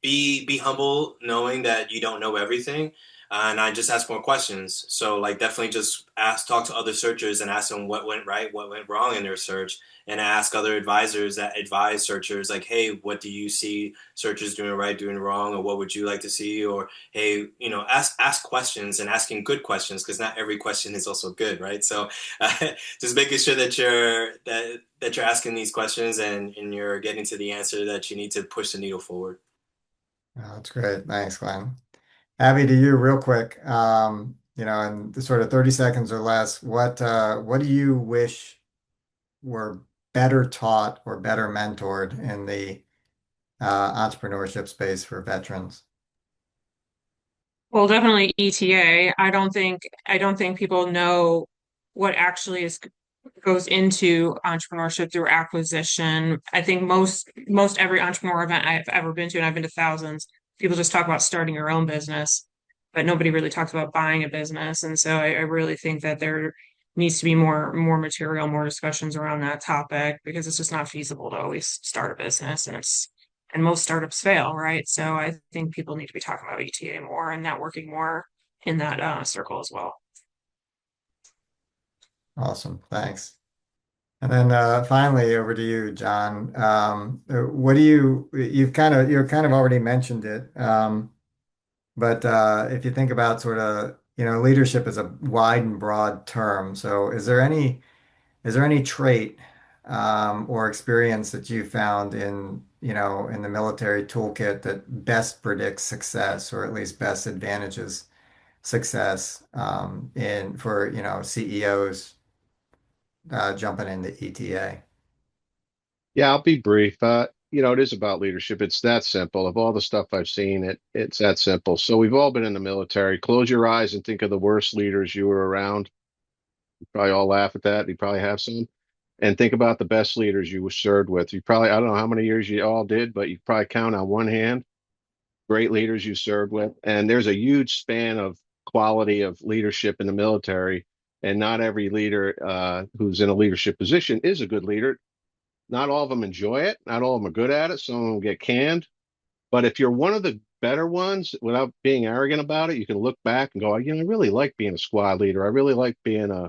be humble, knowing that you don't know everything. and I just ask more questions. So like definitely just talk to other searchers and ask them what went right, what went wrong in their search, and ask other advisors that advise searchers like, hey, what do you see searchers doing right, doing wrong, or what would you like to see? Or hey, ask questions and asking good questions because not every question is also good, right? So just making sure that you're asking these questions and you're getting to the answer that you need to push the needle forward. Oh, that's great. Thanks, Glenn. Abby, to you real quick, in the sort of 30 seconds or less, what do you wish were better taught or better mentored in the entrepreneurship space for veterans? Well, definitely ETA. I don't think people know what actually is goes into entrepreneurship through acquisition. I think most every entrepreneur event I've ever been to, and I've been to thousands, people just talk about starting your own business, but nobody really talks about buying a business. And so I really think that there needs to be more material, more discussions around that topic because it's just not feasible to always start a business and most startups fail, right? So I think people need to be talking about ETA more and networking more in that circle as well. Awesome. Thanks. And then finally, over to you, John. What do you've kind of already mentioned it, but if you think about sort of, leadership is a wide and broad term. So is there any trait or experience that you found in the military toolkit that best predicts success or at least best advantages success in for, CEOs jumping into ETA? Yeah, I'll be brief. It is about leadership. It's that simple. Of all the stuff I've seen, it's that simple. So we've all been in the military. Close your eyes and think of the worst leaders you were around. You probably all laugh at that. You probably have some. And think about the best leaders you were served with. You probably, I don't know how many years you all did, but you probably count on one hand great leaders you served with. And there's a huge span of quality of leadership in the military. And not every leader who's in a leadership position is a good leader. Not all of them enjoy it. Not all of them are good at it. Some of them get canned. But if you're one of the better ones, without being arrogant about it, you can look back and go, I really like being a squad leader. I really like being uh,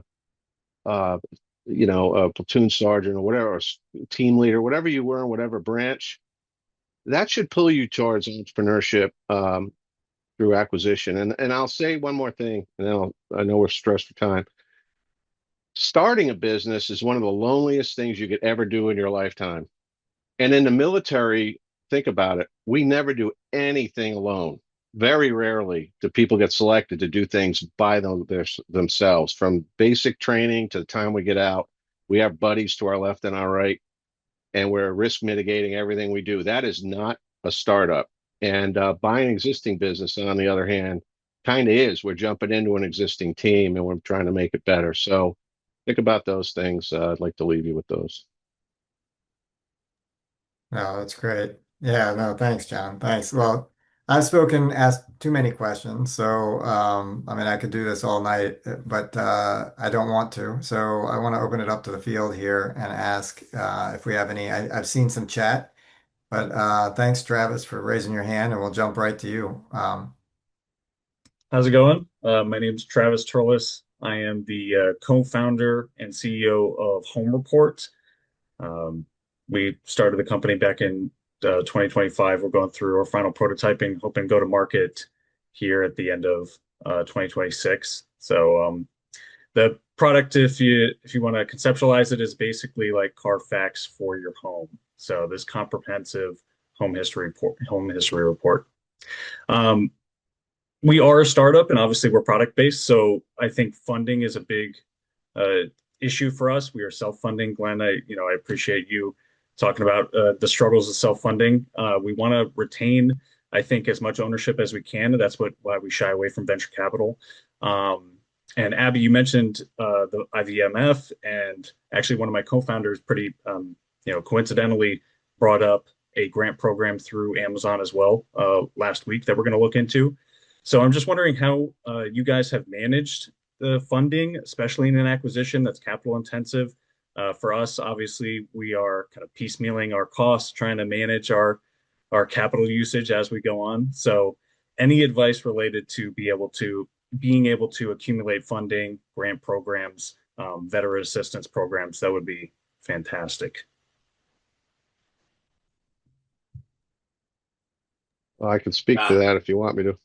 a platoon sergeant or whatever, or team leader, whatever you were in whatever branch. That should pull you towards entrepreneurship through acquisition. And I'll say one more thing, and then I know we're stressed for time. Starting a business is one of the loneliest things you could ever do in your lifetime. And in the military, think about it. We never do anything alone. Very rarely do people get selected to do things by themselves. From basic training to the time we get out, we have buddies to our left and our right, and we're risk mitigating everything we do. That is not a startup. And buying existing business, on the other hand, kind of is. We're jumping into an existing team and we're trying to make it better. So think about those things. I'd like to leave you with those. No, that's great. Yeah, no, thanks, John. Thanks. Well, asked too many questions. So, I mean, I could do this all night, but I don't want to. So I want to open it up to the field here and ask if we have any. I've seen some chat, but thanks, Travis, for raising your hand, and we'll jump right to you. How's it going? My name is Travis Turles. I am the co-founder and CEO of Home Report. Um, we started the company back in 2025. We're going through our final prototyping, hoping to go to market here at the end of 2026. So the product, if you want to conceptualize it, is basically like Carfax for your home. So this comprehensive home history report. Um, we are a startup and obviously we're product based. So I think funding is a big uh, issue for us. We are self-funding. Glenn, I appreciate you talking about the struggles of self-funding. We want to retain, I think, as much ownership as we can. And that's why we shy away from venture capital. And Abby, you mentioned the IVMF, and actually one of my co-founders pretty, coincidentally brought up a grant program through Amazon as well last week that we're going to look into. So I'm just wondering how you guys have managed the funding, especially in an acquisition that's capital intensive. For us, obviously, we are kind of piecemealing our costs, trying to manage our capital usage as we go on. So any advice related to being able to accumulate funding, grant programs, veteran assistance programs, that would be fantastic. Well, I can speak to Uh, that if you want me to.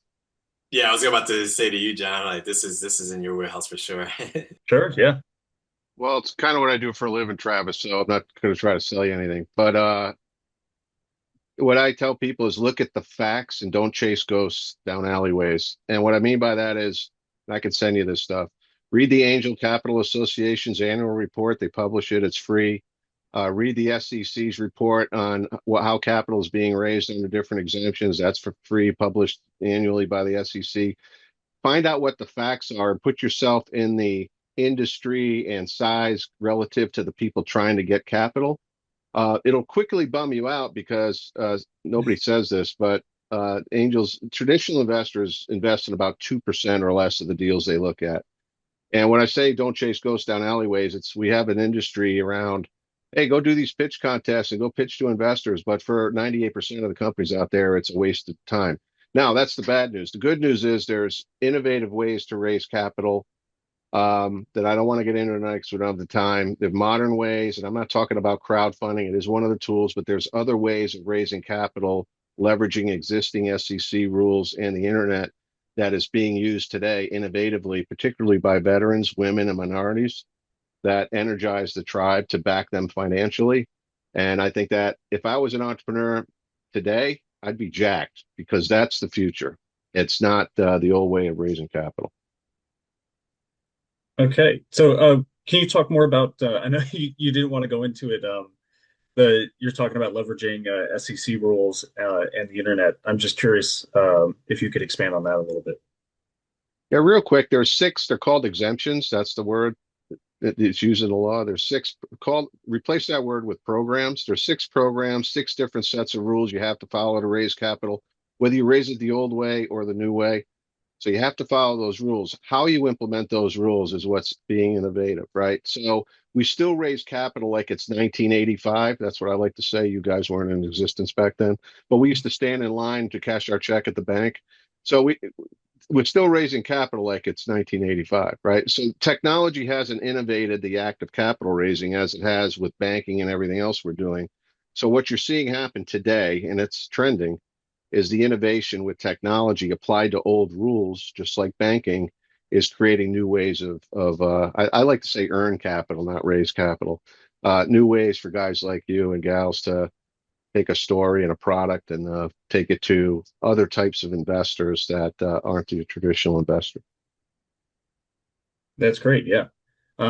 yeah, I was about to say to you, John, like this is in your wheelhouse for sure. Sure, yeah. Well, it's kind of what I do for a living, Travis, so I'm not going to try to sell you anything. But what I tell people is look at the facts and don't chase ghosts down alleyways. And what I mean by that is, and I can send you this stuff. Read the Angel Capital Association's annual report. They publish it. It's free. Read the SEC's report on how capital is being raised under different exemptions. That's for free, published annually by the SEC. Find out what the facts are and put yourself in the industry and size relative to the people trying to get capital. It'll quickly bum you out because nobody says this, but angels, traditional investors invest in about 2% or less of the deals they look at. And when I say don't chase ghosts down alleyways, we have an industry around, hey, go do these pitch contests and go pitch to investors. But for 98% of the companies out there, it's a waste of time. Now, that's the bad news. The good news is there's innovative ways to raise capital that I don't want to get into tonight because we don't have the time. There are modern ways, and I'm not talking about crowdfunding. It is one of the tools, but there's other ways of raising capital, leveraging existing SEC rules and the internet that is being used today innovatively, particularly by veterans, women, and minorities that energize the tribe to back them financially. And I think that if I was an entrepreneur today, I'd be jacked because that's the future. It's not the old way of raising capital. Okay. So, can you talk more about, I know you didn't want to go into it, you're talking about leveraging SEC rules and the internet. I'm just curious if you could expand on that a little bit. Yeah, real quick, there's six, they're called exemptions. That's the word it's used in the law. There's six called, replace that word with programs. There's six programs, six different sets of rules you have to follow to raise capital, whether you raise it the old way or the new way. So you have to follow those rules. How you implement those rules is what's being innovative, right? So we still raise capital like it's 1985. That's what I like to say. You guys weren't in existence back then, but we used to stand in line to cash our check at the bank. So we're still raising capital like it's 1985, right? So technology hasn't innovated the act of capital raising as it has with banking and everything else we're doing. So what you're seeing happen today, and it's trending, is the innovation with technology applied to old rules, just like banking, is creating new ways I like to say earn capital, not raise capital. New ways for guys like you and gals to take a story and a product and take it to other types of investors that aren't the traditional investor. That's great. Yeah. I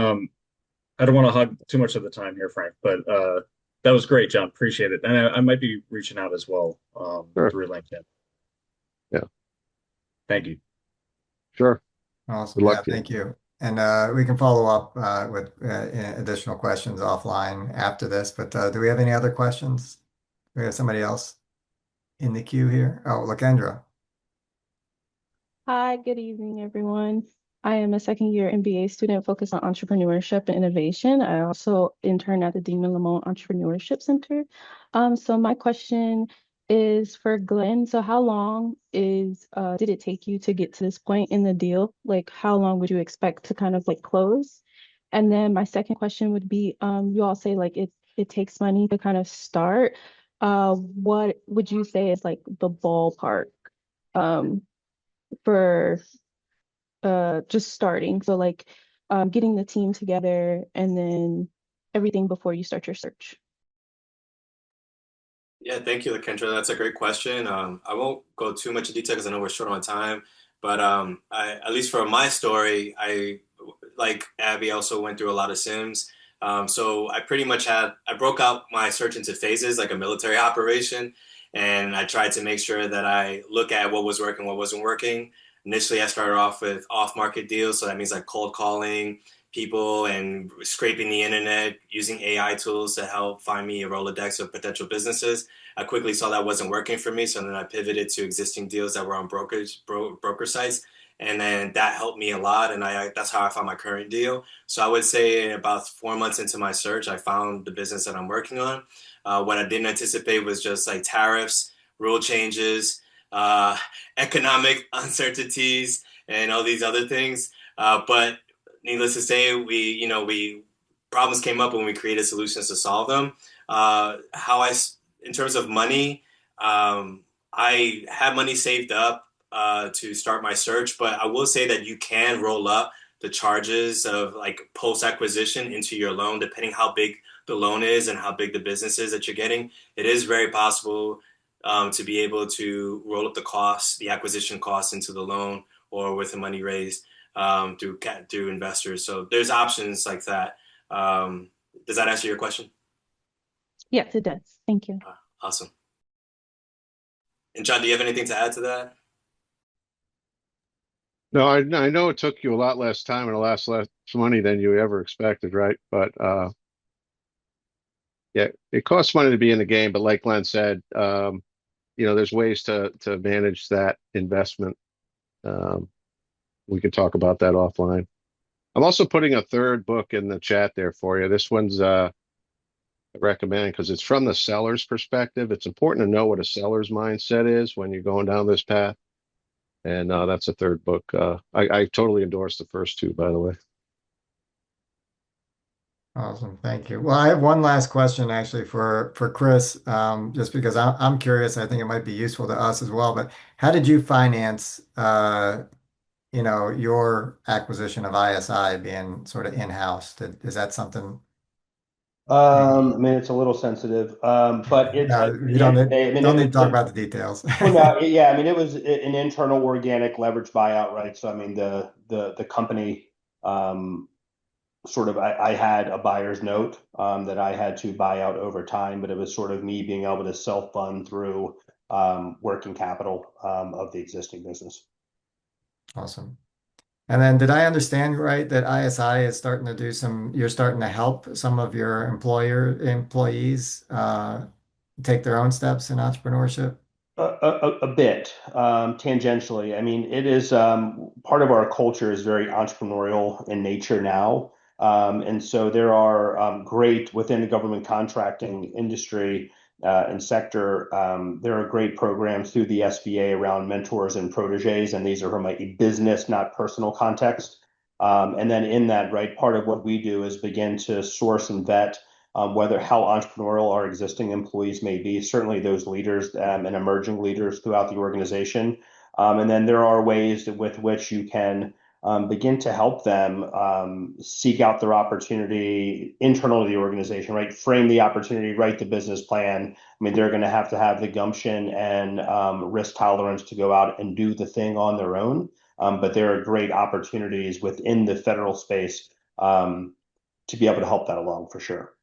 don't want to hog too much of the time here, Frank, but that was great, John. Appreciate it. And I might be reaching out as well Sure. through LinkedIn. Yeah. Thank you. Sure. Awesome. Good Yeah, luck to you. thank you. And we can follow up with additional questions offline after this. But do we have any other questions? Do we have somebody else in the queue here? Oh, Lakendra. Hi, good evening, everyone. I am a second year MBA student focused on entrepreneurship and innovation. I also intern at the Demon Lamont Entrepreneurship Center. So my question is for Glenn. So how long did it take you to get to this point in the deal? Like how long would you expect to kind of like close? And then my second question would be, you all say like it takes money to kind of start. What would you say is like the ballpark for just starting? So like getting the team together and then everything before you start your search. Yeah, thank you, Kendra. That's a great question. I won't go too much in detail because I know we're short on time. But at least for my story, I, like Abby, also went through a lot of sims. So I broke out my search into phases, like a military operation. And I tried to make sure that I look at what was working, what wasn't working. Initially, I started off with off-market deals. So that means like cold calling people and scraping the internet, using AI tools to help find me a Rolodex of potential businesses. I quickly saw that wasn't working for me, so then I pivoted to existing deals that were on broker sites, and then that helped me a lot. And that's how I found my current deal. So I would say about 4 months into my search, I found the business that I'm working on. What I didn't anticipate was just like tariffs, rule changes, uh, economic uncertainties and all these other things. But needless to say, we problems came up when we created solutions to solve them. In terms of money, I had money saved up to start my search, but I will say that you can roll up the charges of like post acquisition into your loan, depending how big the loan is and how big the business is that you're getting. It is very possible to be able to roll up the costs, the acquisition costs into the loan or with the money raised through investors. So there's options like that. Does that answer your question? Yes, it does. Thank you. Awesome. And John, do you have anything to add to that? No, I know it took you a lot less time and a lot less money than you ever expected, right? But yeah, it costs money to be in the game, but like Glenn said, there's ways to manage that investment. Um, we could talk about that offline. I'm also putting a third book in the chat there for you. This one's I recommend because it's from the seller's perspective. It's important to know what a seller's mindset is when you're going down this path. And that's a third book. I totally endorse the first two, by the way. Awesome. Thank you. Well, I have one last question actually for Chris, just because I'm curious. I think it might be useful to us as well. But how did you finance, your acquisition of ISI being sort of in-house? Is that something? I mean, it's a little sensitive, but No, at you the end of the day, I mean, don't it need was to talk about the details. well, no, yeah, I mean, it was an internal organic leverage buyout, right? So, I mean, the company sort of I had a buyer's note that I had to buy out over time, but it was sort of me being able to self-fund through working capital of the existing business. Awesome. And then did I understand right that ISI is starting to you're starting to help some of your employees take their own steps in entrepreneurship? A bit tangentially. I mean, it is part of our culture is very entrepreneurial in nature now. And so there are great within the government contracting industry and sector. There are great programs through the SBA around mentors and proteges, and these are from a business, not personal context. And then in that, right, part of what we do is begin to source and vet whether how entrepreneurial our existing employees may be, certainly those leaders and emerging leaders throughout the organization. And then there are ways with which you can begin to help them seek out their opportunity internal to the organization, right? Frame the opportunity, write the business plan. I mean, they're going to have the gumption and risk tolerance to go out and do the thing on their own. But there are great opportunities within the federal space to be able to help that along for sure.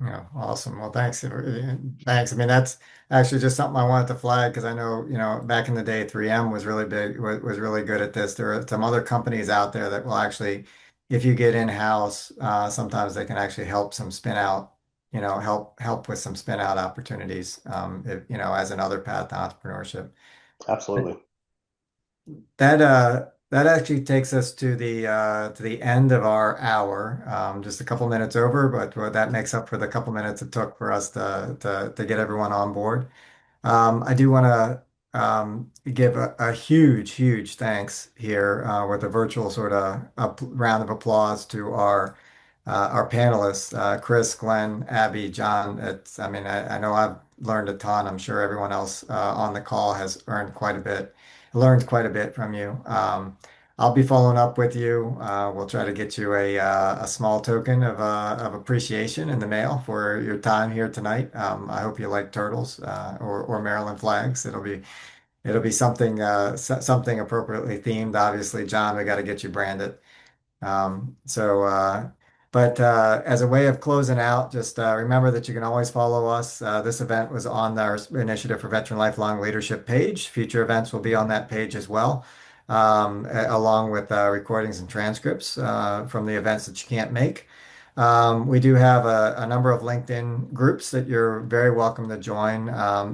Yeah, awesome. Well, thanks. Thanks. I mean, that's actually just something I wanted to flag because I know, back in the day, 3M was really big, was really good at this. There are some other companies out there that will actually, if you get in-house, sometimes they can actually help some spin out, help with some spin out opportunities, as another path to entrepreneurship. Absolutely. That actually takes us to the end of our hour. Just a couple minutes over, but that makes up for the couple minutes it took for us to get everyone on board. I do want to give a huge, huge thanks here with a virtual sort of round of applause to our panelists, Chris, Glenn, Abby, John. I mean, I know I've learned a ton. I'm sure everyone else on the call has learned quite a bit from you. I'll be following up with you. We'll try to get you a small token of appreciation in the mail for your time here tonight. I hope you like turtles or Maryland flags. It'll be something something appropriately themed. Obviously, John, we got to get you branded. Um, so, uh, but as a way of closing out, just remember that you can always follow us. This event was on our Initiative for Veteran Lifelong Leadership page. Future events will be on that page as well, along with recordings and transcripts from the events that you can't make. We do have a number of LinkedIn groups that you're very welcome to join.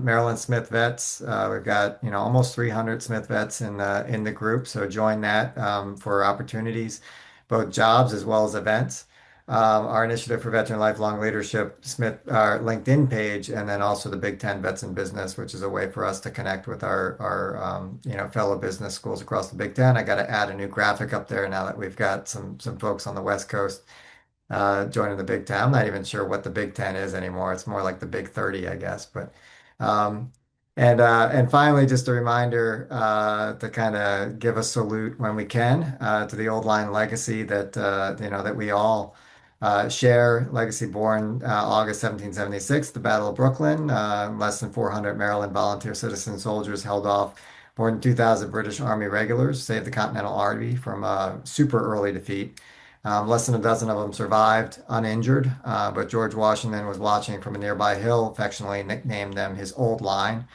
Maryland Smith Vets, we've got almost 300 Smith Vets in the group, so join that for opportunities, both jobs as well as events. our Initiative for Veteran Lifelong Leadership Smith, our LinkedIn page, and then also the Big Ten Vets in Business, which is a way for us to connect with our fellow business schools across the Big Ten. I got to add a new graphic up there now that we've got some folks on the West Coast joining the Big Ten. I'm not even sure what the Big Ten is anymore. It's more like the Big 30, I guess. But um, and finally, just a reminder to kind of give a salute when we can to the Old Line legacy that that we all share. Legacy born August 1776, the Battle of Brooklyn. Less than 400 Maryland volunteer citizen soldiers held off more than 2,000 British Army regulars, saved the Continental Army from a super early defeat. Less than a dozen of them survived uninjured, but George Washington was watching from a nearby hill, affectionately nicknamed them his Old Line,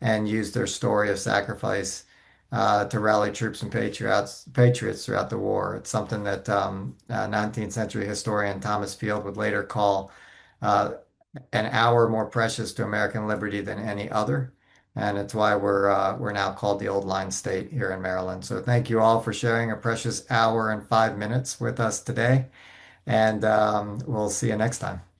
and used their story of sacrifice to rally troops and patriots throughout the war. It's something that 19th century historian Thomas Field would later call uh, an hour more precious to American liberty than any other. And it's why we're now called the Old Line State here in Maryland. So thank you all for sharing a precious hour and 5 minutes with us today. And we'll see you next time.